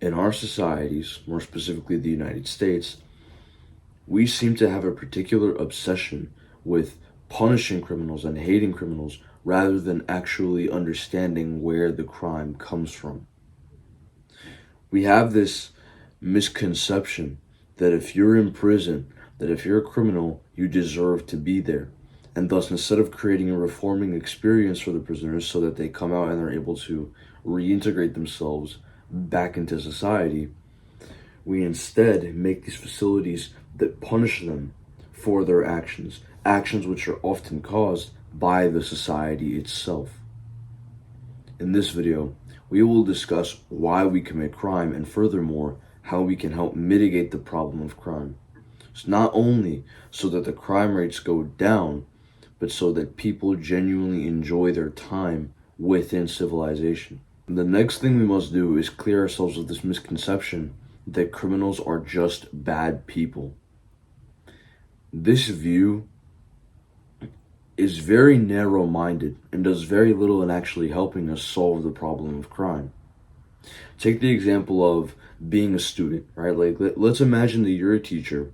In our societies, more specifically the United States, we seem to have a particular obsession with punishing criminals and hating criminals rather than actually understanding where the crime comes from. We have this misconception that if you're in prison, that if you're a criminal, you deserve to be there. And thus, instead of creating a reforming experience for the prisoners so that they come out and are able to reintegrate themselves back into society, we instead make these facilities that punish them for their actions, actions which are often caused by the society itself. In this video, we will discuss why we commit crime and furthermore, how we can help mitigate the problem of crime. It's not only so that the crime rates go down, but so that people genuinely enjoy their time within civilization. The next thing we must do is clear ourselves of this misconception that criminals are just bad people. This view is very narrow-minded and does very little in actually helping us solve the problem of crime. Take the example of being a student, right? Like, let's imagine that you're a teacher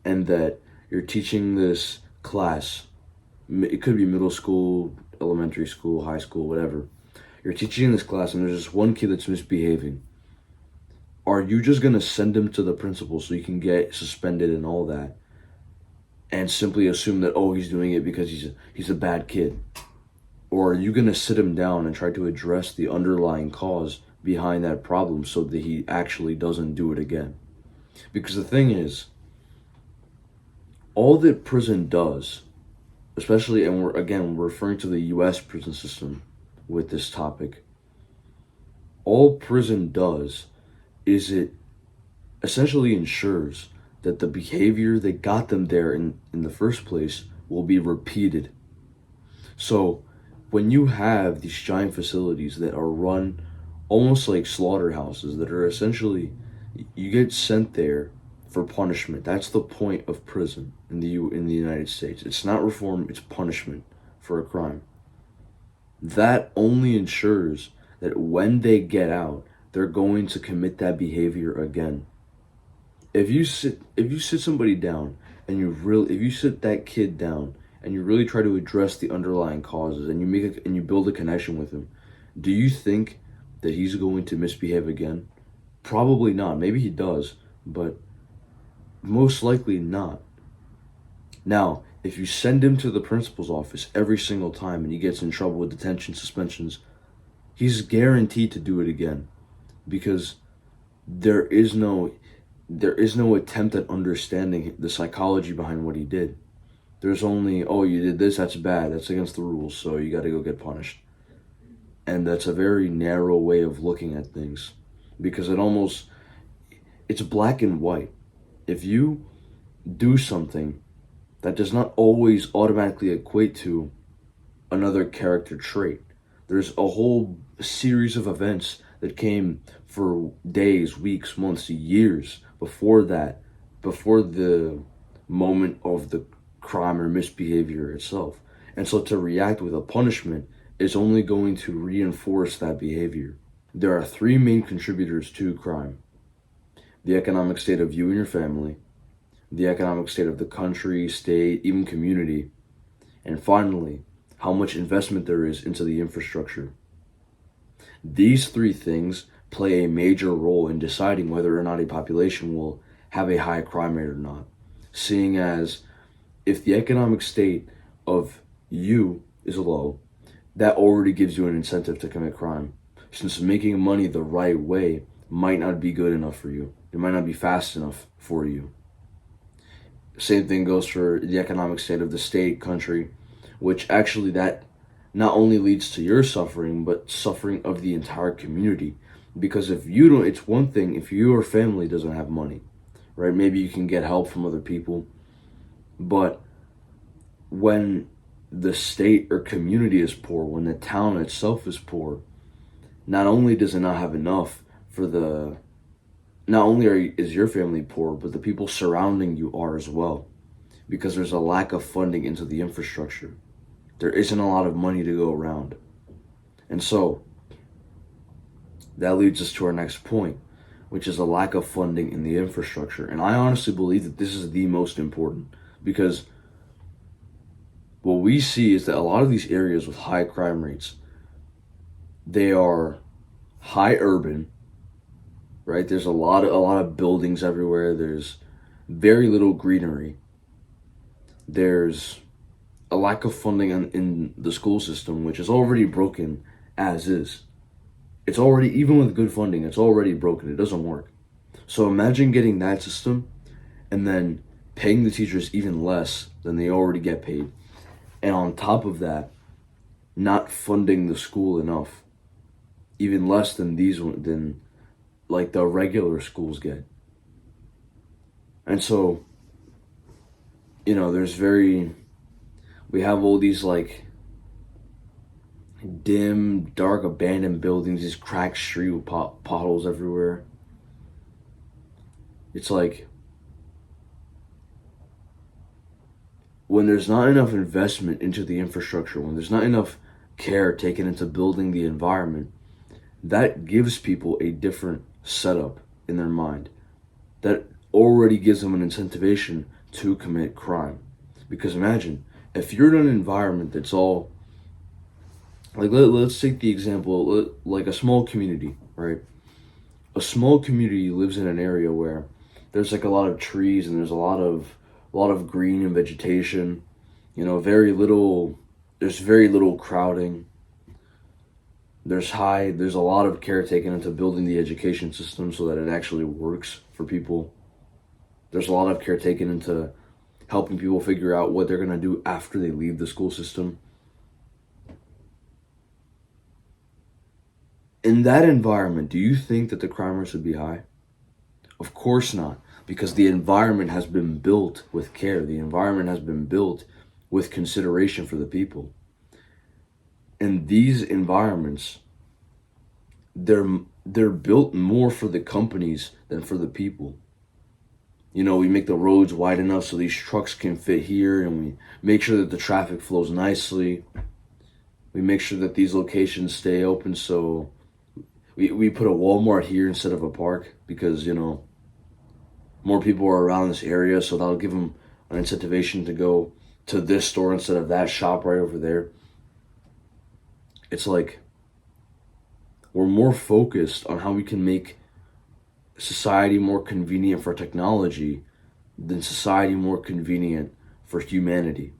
and that you're teaching this class. It could be middle school, elementary school, high school, whatever. You're teaching this class and there's just one kid that's misbehaving. Are you just going to send him to the principal so you can get suspended and all that and simply assume that, oh, he's doing it because he's a bad kid? Or are you going to sit him down and try to address the underlying cause behind that problem so that he actually doesn't do it again? Because the thing is, all that prison does, especially, and we're referring to the US prison system with this topic, all prison does is it essentially ensures that the behavior that got them there in the first place will be repeated. So when you have these giant facilities that are run almost like slaughterhouses, that are essentially, you get sent there for punishment. That's the point of prison in the United States. It's not reform, it's punishment for a crime. That only ensures that when they get out, they're going to commit that behavior again. If you sit somebody down and if you sit that kid down and you really try to address the underlying causes and you build a connection with him, do you think that he's going to misbehave again? Probably not. Maybe he does, but most likely not. Now, if you send him to the principal's office every single time and he gets in trouble with detention, suspensions, he's guaranteed to do it again, because there is no attempt at understanding the psychology behind what he did. There's only, oh, you did this, that's bad, that's against the rules, so you got to go get punished. And that's a very narrow way of looking at things, because it's black and white. If you do something, that does not always automatically equate to another character trait. There's a whole series of events that came for days, weeks, months, years before that, before the moment of the crime or misbehavior itself. And so to react with a punishment is only going to reinforce that behavior. There are three main contributors to crime: the economic state of you and your family, the economic state of the country, state, even community, and finally, how much investment there is into the infrastructure. These three things play a major role in deciding whether or not a population will have a high crime rate or not, seeing as if the economic state of you is low, that already gives you an incentive to commit crime, since making money the right way might not be good enough for you. It might not be fast enough for you. Same thing goes for the economic state of the state, country, which actually that not only leads to your suffering, but suffering of the entire community. Because if you don't, it's one thing if your family doesn't have money, right? Maybe you can get help from other people. But when the state or community is poor, when the town itself is poor, not only does it not have enough not only is your family poor, but the people surrounding you are as well, because there's a lack of funding into the infrastructure. There isn't a lot of money to go around. And so that leads us to our next point, which is a lack of funding in the infrastructure. And I honestly believe that this is the most important, because what we see is that a lot of these areas with high crime rates, they are high urban, right? There's a lot of buildings everywhere. There's very little greenery. There's a lack of funding in the school system, which is already broken as is. It's already, even with good funding, it's already broken. It doesn't work. So imagine getting that system and then paying the teachers even less than they already get paid. And on top of that, not funding the school enough, even less than than like the regular schools get. And so, we have all these like dim, dark, abandoned buildings, these cracked street with potholes everywhere. It's like when there's not enough investment into the infrastructure, when there's not enough care taken into building the environment, that gives people a different setup in their mind. That already gives them an incentivation to commit crime. Because imagine, if you're in an environment that's all, like, let's take the example, like a small community, right? A small community lives in an area where there's like a lot of trees and there's a lot of green and vegetation, there's very little crowding. There's a lot of care taken into building the education system so that it actually works for people. There's a lot of care taken into helping people figure out what they're going to do after they leave the school system. In that environment, do you think that the crime rates would be high? Of course not, because the environment has been built with care. The environment has been built with consideration for the people. And these environments, they're built more for the companies than for the people. We make the roads wide enough so these trucks can fit here, and we make sure that the traffic flows nicely. We make sure that these locations stay open, so we put a Walmart here instead of a park because, more people are around this area, so that'll give them an incentivation to go to this store instead of that shop right over there. It's like we're more focused on how we can make society more convenient for technology than society more convenient for humanity.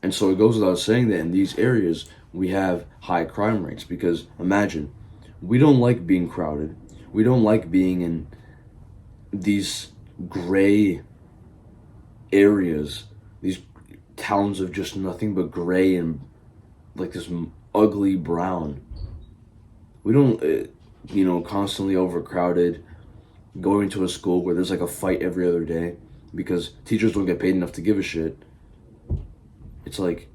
And so it goes without saying that in these areas we have high crime rates, because imagine, we don't like being crowded. We don't like being in these gray areas, these towns of just nothing but gray and like this ugly brown. We don't, constantly overcrowded, going to a school where there's like a fight every other day because teachers don't get paid enough to give a shit. It's like,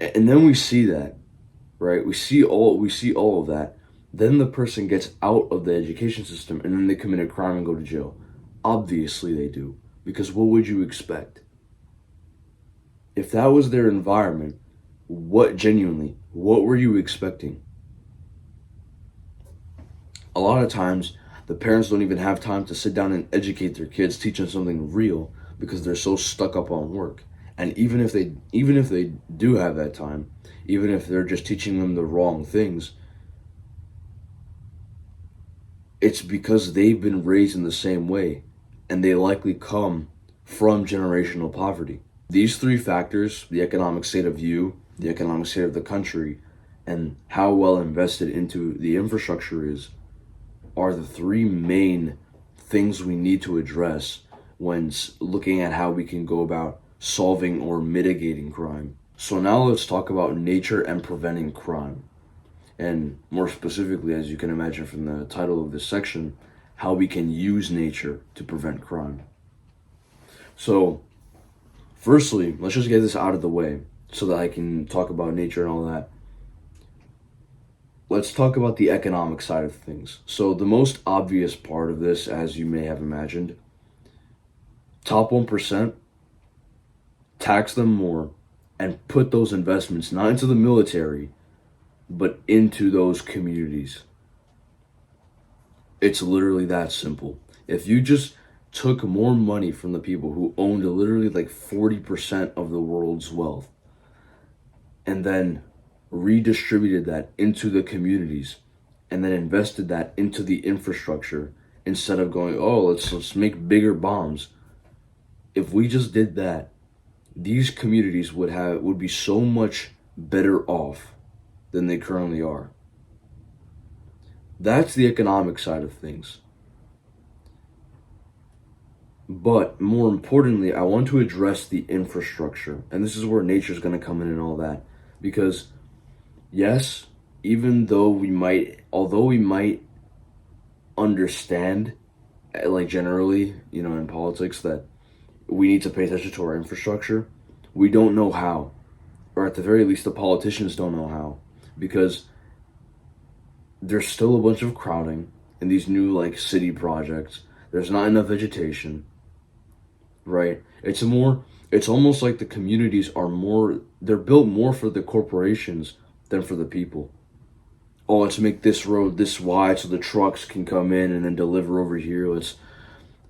and then we see that, right? We see all of that. Then the person gets out of the education system and then they commit a crime and go to jail. Obviously they do, because what would you expect? If that was their environment, what were you expecting? A lot of times, the parents don't even have time to sit down and educate their kids, teach them something real, because they're so stuck up on work. And even if they do have that time, even if they're just teaching them the wrong things, it's because they've been raised in the same way, and they likely come from generational poverty. These three factors, the economic state of you, the economic state of the country, and how well invested into the infrastructure is, are the three main things we need to address when looking at how we can go about solving or mitigating crime. So now let's talk about nature and preventing crime. And more specifically, as you can imagine from the title of this section, how we can use nature to prevent crime. So, firstly, let's just get this out of the way so that I can talk about nature and all that. Let's talk about the economic side of things. So the most obvious part of this, as you may have imagined, top 1%, tax them more and put those investments not into the military, but into those communities. It's literally that simple. If you just took more money from the people who owned literally like 40% of the world's wealth and then redistributed that into the communities and then invested that into the infrastructure instead of going, oh, let's make bigger bombs. If we just did that, these communities would be so much better off than they currently are. That's the economic side of things. But more importantly, I want to address the infrastructure. And this is where nature's going to come in and all that. Because, yes, although we might understand, like generally, in politics, that we need to pay attention to our infrastructure, we don't know how. Or at the very least, the politicians don't know how. Because there's still a bunch of crowding in these new, like, city projects. There's not enough vegetation. Right? It's almost like the communities they're built more for the corporations than for the people. Oh, let's make this road this wide so the trucks can come in and then deliver over here.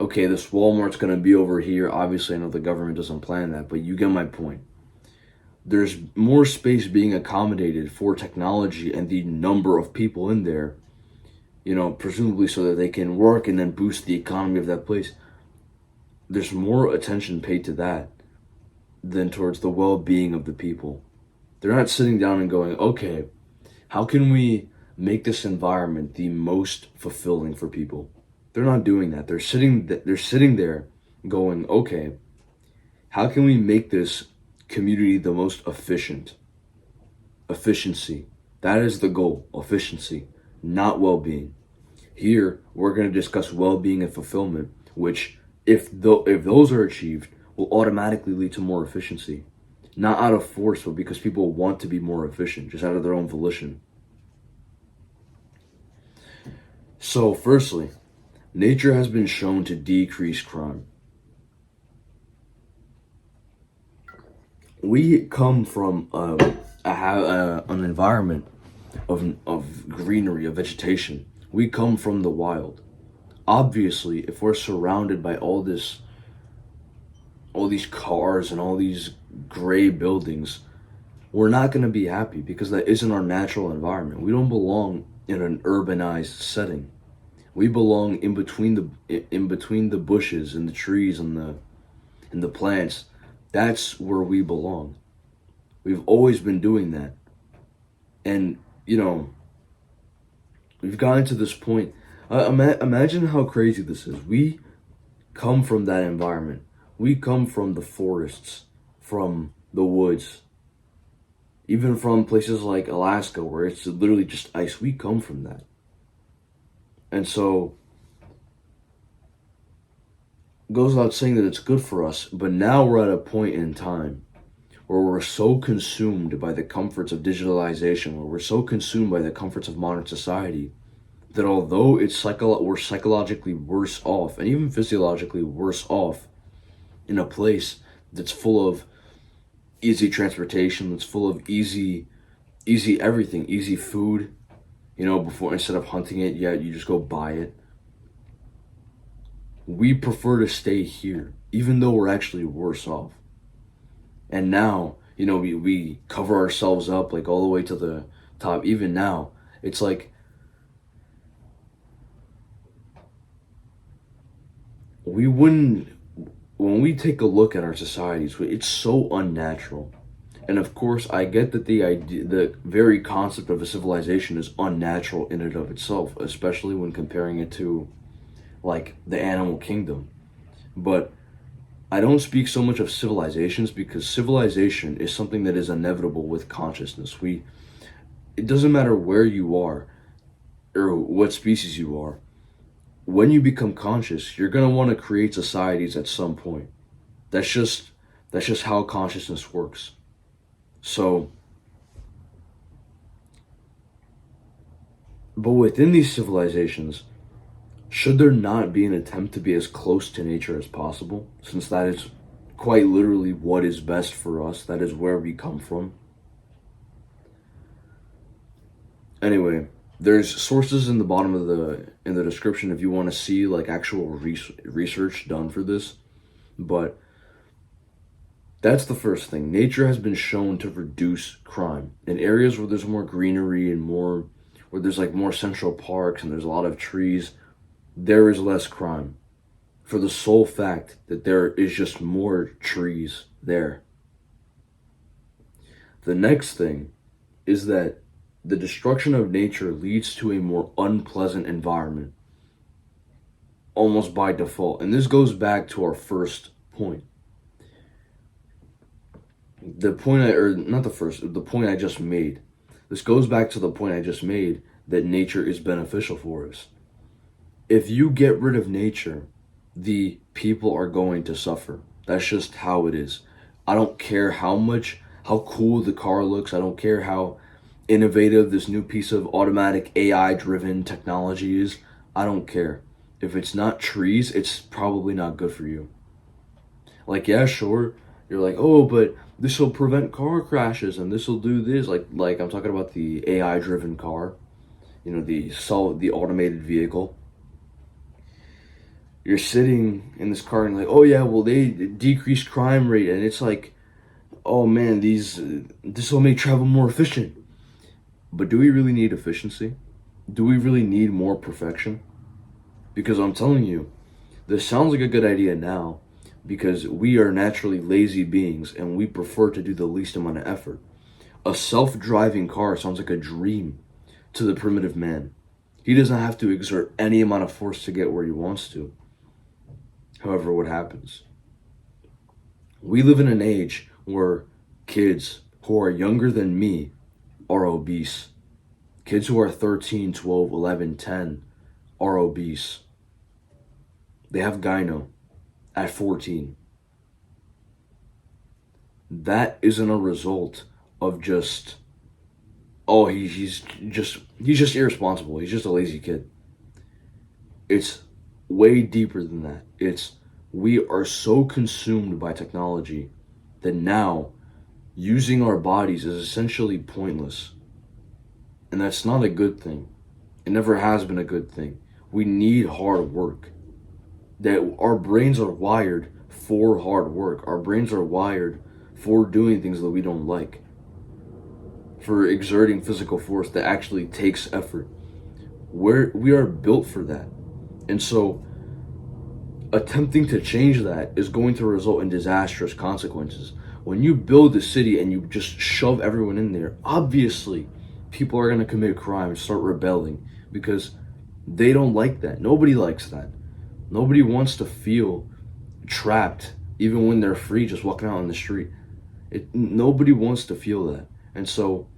Okay, this Walmart's gonna be over here. Obviously, I know the government doesn't plan that, but you get my point. There's more space being accommodated for technology and the number of people in there, presumably so that they can work and then boost the economy of that place. There's more attention paid to that than towards the well-being of the people. They're not sitting down and going, okay, how can we make this environment the most fulfilling for people? They're not doing that. They're sitting there going, okay, how can we make this community the most efficient? Efficiency. That is the goal. Efficiency, not well-being. Here, we're going to discuss well-being and fulfillment, which if those are achieved, will automatically lead to more efficiency. Not out of force, but because people want to be more efficient, just out of their own volition. So, firstly, nature has been shown to decrease crime. We come from an environment of greenery, of vegetation. We come from the wild. Obviously, if we're surrounded by all these cars and all these gray buildings, we're not going to be happy because that isn't our natural environment. We don't belong in an urbanized setting. We belong in between the bushes and the trees and the plants. That's where we belong. We've always been doing that. And, we've gotten to this point. Imagine how crazy this is. We come from that environment. We come from the forests, from the woods, even from places like Alaska where it's literally just ice. We come from that. And so, it goes without saying that it's good for us, but now we're at a point in time where we're so consumed by the comforts of digitalization, where we're so consumed by the comforts of modern society, that although we're psychologically worse off, and even physiologically worse off, in a place that's full of easy transportation, that's full of easy everything, easy food, before, instead of hunting it, you just go buy it. We prefer to stay here, even though we're actually worse off. And now, we cover ourselves up like all the way to the top. Even now, it's like when we take a look at our societies, it's so unnatural. And of course, I get that the very concept of a civilization is unnatural in and of itself, especially when comparing it to, like, the animal kingdom. But I don't speak so much of civilizations because civilization is something that is inevitable with consciousness. It doesn't matter where you are or what species you are. When you become conscious, you're going to want to create societies at some point. That's just how consciousness works. So, but within these civilizations, should there not be an attempt to be as close to nature as possible, since that is quite literally what is best for us, that is where we come from? Anyway, there's sources in the bottom of the description if you want to see like actual research done for this. But that's the first thing. Nature has been shown to reduce crime in areas where there's more greenery and more where there's like more central parks and there's a lot of trees. There is less crime for the sole fact that there is just more trees there. The next thing is that the destruction of nature leads to a more unpleasant environment almost by default. And this goes back to our first point. The point or not the first, the point I just made. This goes back to the point I just made that nature is beneficial for us. If you get rid of nature, the people are going to suffer. That's just how it is. I don't care how cool the car looks. I don't care how innovative this new piece of automatic AI driven technology is. I don't care. If it's not trees, it's probably not good for you. Like, yeah, sure. You're like, oh, but this will prevent car crashes and this will do this. Like I'm talking about the AI driven car, the automated vehicle. You're sitting in this car and like, oh yeah, well they decrease crime rate, and it's like, oh man, this will make travel more efficient. But do we really need efficiency? Do we really need more perfection? Because I'm telling you, this sounds like a good idea now because we are naturally lazy beings and we prefer to do the least amount of effort. A self-driving car sounds like a dream to the primitive man. He doesn't have to exert any amount of force to get where he wants to. However, what happens? We live in an age where kids who are younger than me are obese. Kids who are 13, 12, 11, 10 are obese. They have gyno at 14. That isn't a result of just, oh, he's just irresponsible. He's just a lazy kid. It's way deeper than that. We are so consumed by technology that now using our bodies is essentially pointless. And that's not a good thing. It never has been a good thing. We need hard work. That our brains are wired for hard work. Our brains are wired for doing things that we don't like. For exerting physical force that actually takes effort. We are built for that. And so attempting to change that is going to result in disastrous consequences. When you build a city and you just shove everyone in there, obviously people are going to commit crime and start rebelling because they don't like that. Nobody likes that. Nobody wants to feel trapped even when they're free just walking out on the street. Nobody wants to feel that. And so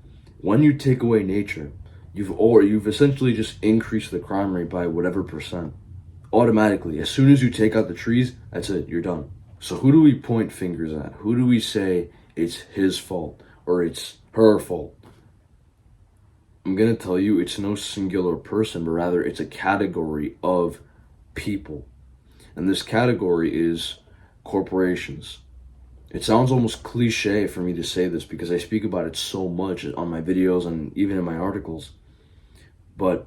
when you take away nature, you've essentially just increased the crime rate by whatever percent. Automatically, as soon as you take out the trees, that's it, you're done. So who do we point fingers at? Who do we say it's his fault or it's her fault? I'm gonna tell you it's no singular person, but rather it's a category of people. And this category is corporations. It sounds almost cliche for me to say this because I speak about it so much on my videos and even in my articles. But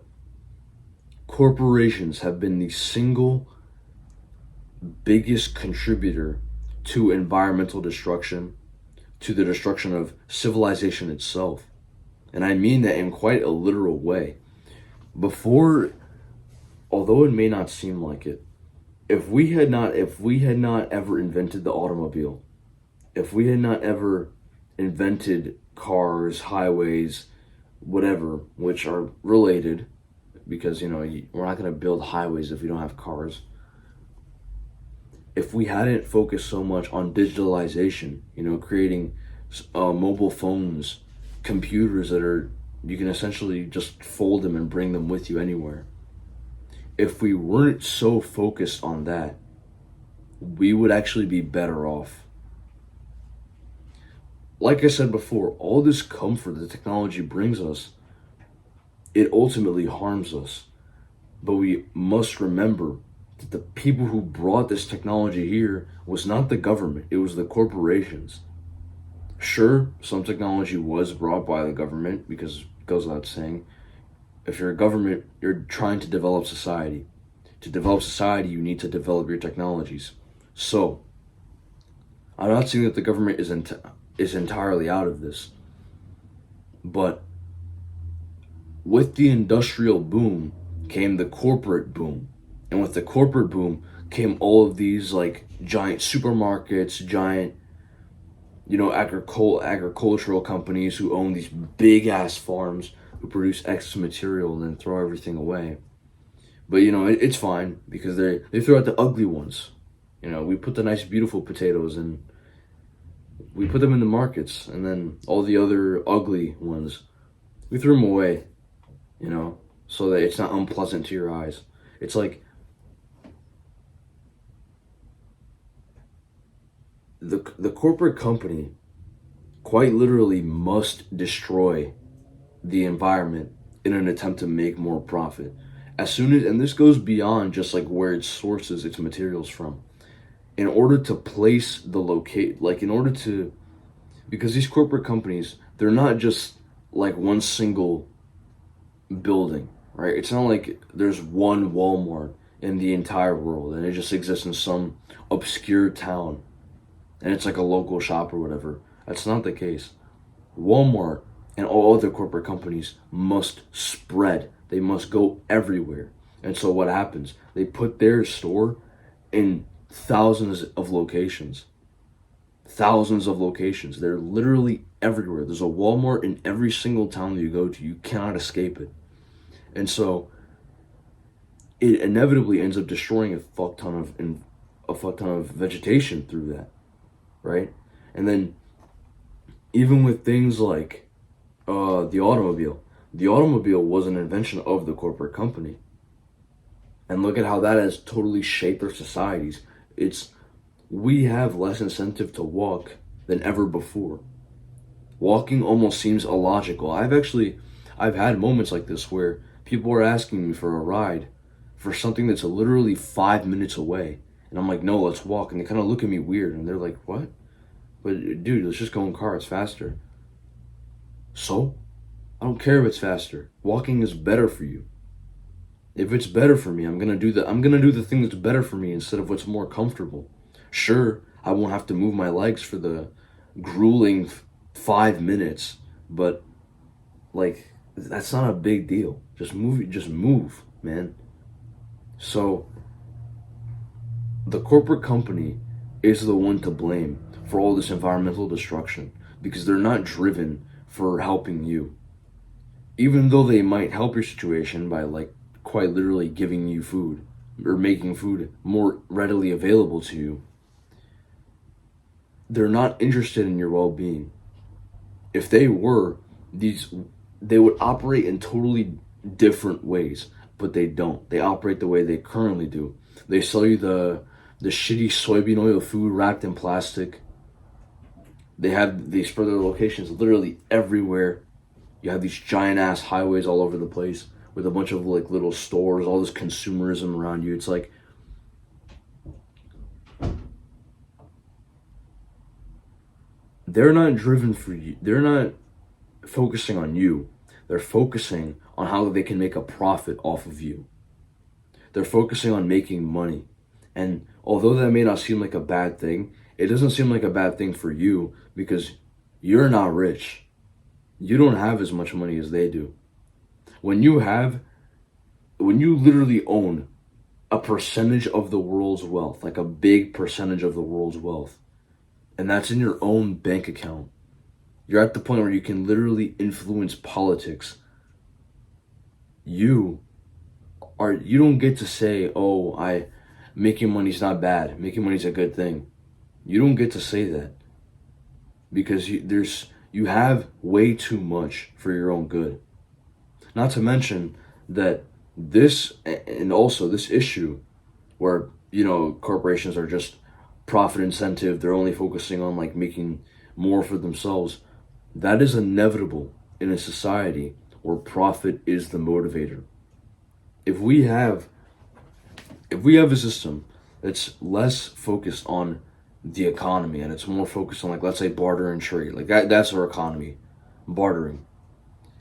corporations have been the single biggest contributor to environmental destruction, to the destruction of civilization itself. And I mean that in quite a literal way. Although it may not seem like it, if we had not ever invented the automobile, if we had not ever invented cars, highways, whatever, which are related, because we're not going to build highways if we don't have cars. If we hadn't focused so much on digitalization, creating mobile phones, computers you can essentially just fold them and bring them with you anywhere. If we weren't so focused on that, we would actually be better off. Like I said before, all this comfort that technology brings us, it ultimately harms us. But we must remember that the people who brought this technology here was not the government, it was the corporations. Sure, some technology was brought by the government because it goes without saying. If you're a government, you're trying to develop society. To develop society, you need to develop your technologies. So, I'm not saying that the government is entirely out of this, but with the industrial boom came the corporate boom. And with the corporate boom came all of these like giant supermarkets, giant, agricultural companies who own these big ass farms who produce excess material and then throw everything away. But it's fine because they throw out the ugly ones. We put the nice beautiful potatoes and we put them in the markets, and then all the other ugly ones we threw them away, so that it's not unpleasant to your eyes. It's like the corporate company quite literally must destroy the environment in an attempt to make more profit. As soon as, and this goes beyond just like where it sources its materials from. In order to place the locate, like in order to, because these corporate companies, they're not just like one single building, right? It's not like there's one Walmart in the entire world and it just exists in some obscure town and it's like a local shop or whatever. That's not the case. Walmart and all other corporate companies must spread. They must go everywhere. And so what happens? They put their store in thousands of locations. Thousands of locations. They're literally everywhere. There's a Walmart in every single town that you go to. You cannot escape it. And so it inevitably ends up destroying a fuck ton of vegetation through that, right? And then even with things like the automobile. The automobile was an invention of the corporate company. And look at how that has totally shaped our societies. We have less incentive to walk than ever before. Walking almost seems illogical. I've had moments like this where people are asking me for a ride for something that's literally 5 minutes away. And I'm like, no, let's walk. And they kind of look at me weird. And they're like, what? But dude, let's just go in car. It's faster. So? I don't care if it's faster. Walking is better for you. If it's better for me, I'm gonna do the thing that's better for me instead of what's more comfortable. Sure, I won't have to move my legs for the grueling 5 minutes, but like that's not a big deal. Just move, man. So the corporate company is the one to blame for all this environmental destruction because they're not driven for helping you. Even though they might help your situation by like quite literally giving you food or making food more readily available to you, they're not interested in your well-being. If they were, they would operate in totally different ways, but they don't. They operate the way they currently do. They sell you the shitty soybean oil food wrapped in plastic. They spread their locations literally everywhere. You have these giant ass highways all over the place with a bunch of like little stores, all this consumerism around you. It's like they're not driven for you. They're not focusing on you. They're focusing on how they can make a profit off of you. They're focusing on making money. And although that may not seem like a bad thing, it doesn't seem like a bad thing for you because you're not rich. You don't have as much money as they do. When you literally own a percentage of the world's wealth, like a big percentage of the world's wealth, and that's in your own bank account, you're at the point where you can literally influence politics. You don't get to say, oh, making money's not bad. Making money's a good thing. You don't get to say that because you have way too much for your own good. Not to mention that this issue where, corporations are just profit incentive, they're only focusing on like making more for themselves. That is inevitable in a society where profit is the motivator. If we have a system that's less focused on the economy and it's more focused on like, let's say, barter and trade, like that's our economy, bartering,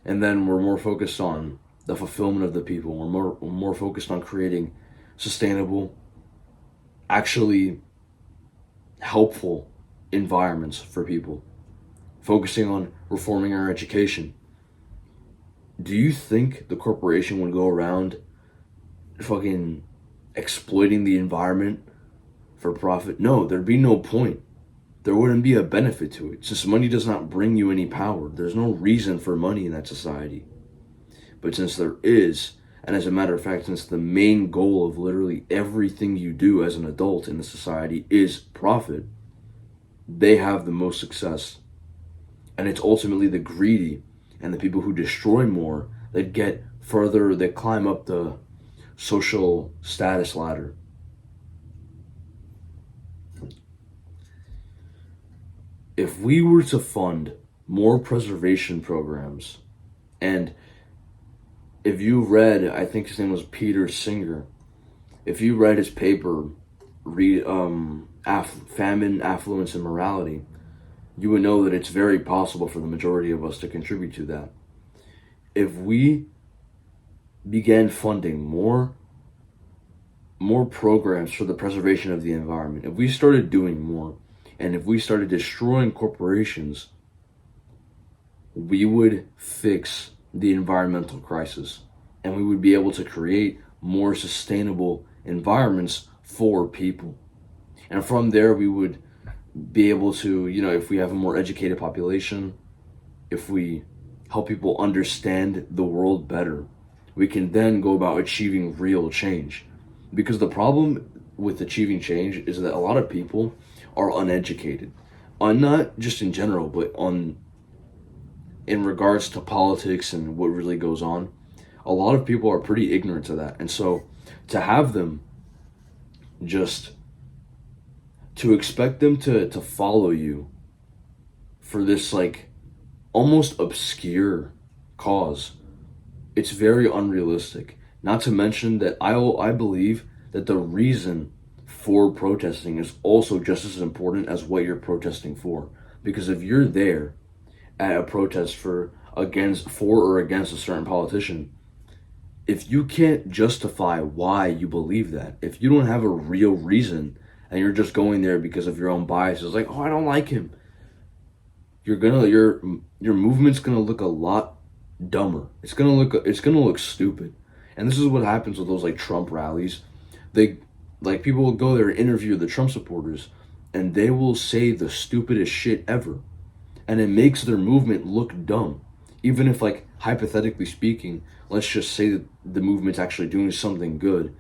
and then we're more focused on the fulfillment of the people. We're more focused on creating sustainable, actually helpful environments for people, focusing on reforming our education. Do you think the corporation would go around fucking exploiting the environment for profit? No, there'd be no point. There wouldn't be a benefit to it. Since money does not bring you any power, there's no reason for money in that society. But since there is, and as a matter of fact, since the main goal of literally everything you do as an adult in the society is profit, they have the most success. And it's ultimately the greedy and the people who destroy more that get further, that climb up the social status ladder. If we were to fund more preservation programs, and if you read, I think his name was Peter Singer, if you read his paper, Famine, Affluence, and Morality, you would know that it's very possible for the majority of us to contribute to that. If we began funding more programs for the preservation of the environment, if we started doing more, and if we started destroying corporations, we would fix the environmental crisis, and we would be able to create more sustainable environments for people. And from there, we would be able to, if we have a more educated population, if we help people understand the world better, we can then go about achieving real change. Because the problem with achieving change is that a lot of people are uneducated, on not just in general, but in regards to politics and what really goes on. A lot of people are pretty ignorant to that, and so to have them to expect them to follow you for this like almost obscure cause, it's very unrealistic. Not to mention that I believe that the reason for protesting is also just as important as what you're protesting for. Because if you're there at a protest for or against a certain politician, if you can't justify why you believe that, if you don't have a real reason and you're just going there because of your own biases, like, oh, I don't like him, your movement's gonna look a lot dumber. It's gonna look stupid. And this is what happens with those like Trump rallies. People will go there and interview the Trump supporters, and they will say the stupidest shit ever. And it makes their movement look dumb. Even if, like, hypothetically speaking, let's just say that the movement's actually doing something good.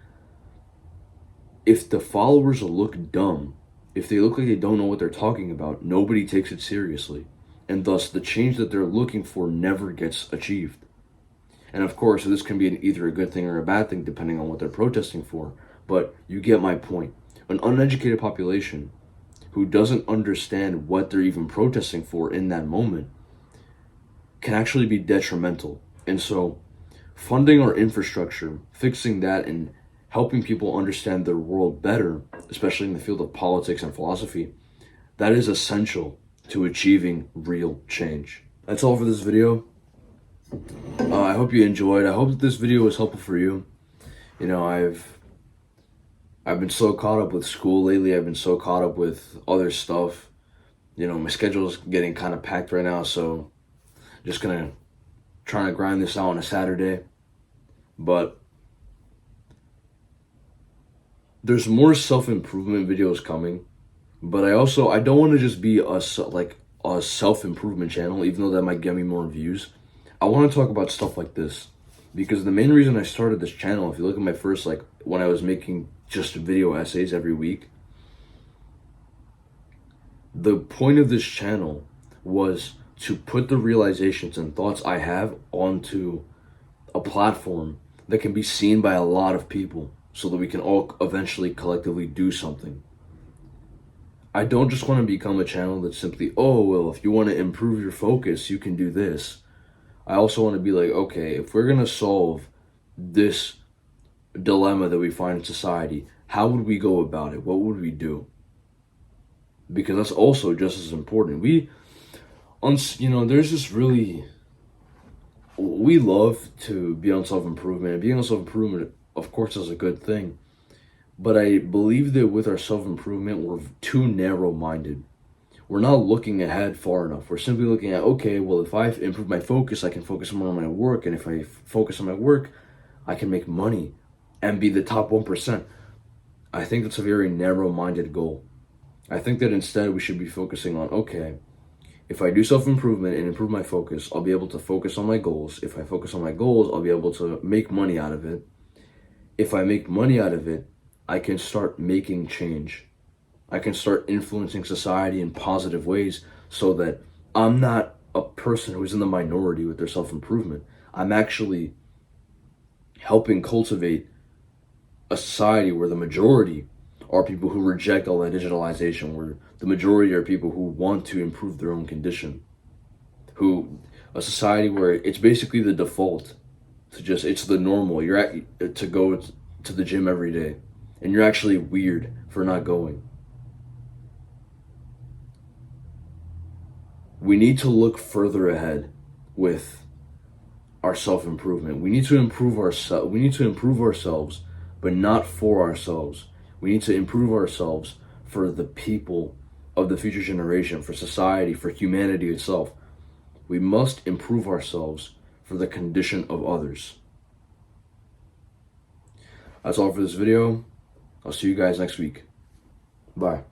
If the followers look dumb, if they look like they don't know what they're talking about, nobody takes it seriously. And thus, the change that they're looking for never gets achieved. And of course, this can be either a good thing or a bad thing, depending on what they're protesting for. But you get my point. An uneducated population who doesn't understand what they're even protesting for in that moment can actually be detrimental. And so funding our infrastructure, fixing that, and helping people understand their world better, especially in the field of politics and philosophy, that is essential to achieving real change. That's all for this video. I hope you enjoyed. I hope that this video was helpful for you. I've been so caught up with school lately. I've been so caught up with other stuff. My schedule is getting kind of packed right now, so just trying to grind this out on a Saturday. But there's more self-improvement videos coming. But I don't want to just be a self-improvement channel, even though that might get me more views. I want to talk about stuff like this. Because the main reason I started this channel, if you look at my first, when I was making just video essays every week, the point of this channel was to put the realizations and thoughts I have onto a platform that can be seen by a lot of people so that we can all eventually collectively do something. I don't just want to become a channel that's simply, oh, well, if you want to improve your focus, you can do this. I also want to be like, okay, if we're going to solve this dilemma that we find in society, how would we go about it? What would we do? Because that's also just as important. There's this really we love to be on self-improvement, and being on self-improvement, of course, is a good thing. But I believe that with our self-improvement, we're too narrow-minded. We're not looking ahead far enough. We're simply looking at, okay, well, if I improve my focus, I can focus more on my work. And if I focus on my work, I can make money and be the top 1%. I think that's a very narrow-minded goal. I think that instead we should be focusing on, okay, if I do self-improvement and improve my focus, I'll be able to focus on my goals. If I focus on my goals, I'll be able to make money out of it. If I make money out of it, I can start making change. I can start influencing society in positive ways so that I'm not a person who's in the minority with their self-improvement. I'm actually helping cultivate a society where the majority are people who reject all that digitalization, where the majority are people who want to improve their own condition, a society where it's basically the default it's the normal. You're to go to the gym every day, and you're actually weird for not going. We need to look further ahead with our self-improvement. We need to improve ourselves. We need to improve ourselves, but not for ourselves. We need to improve ourselves for the people of the future generation, for society, for humanity itself. We must improve ourselves for the condition of others. That's all for this video. I'll see you guys next week. Bye.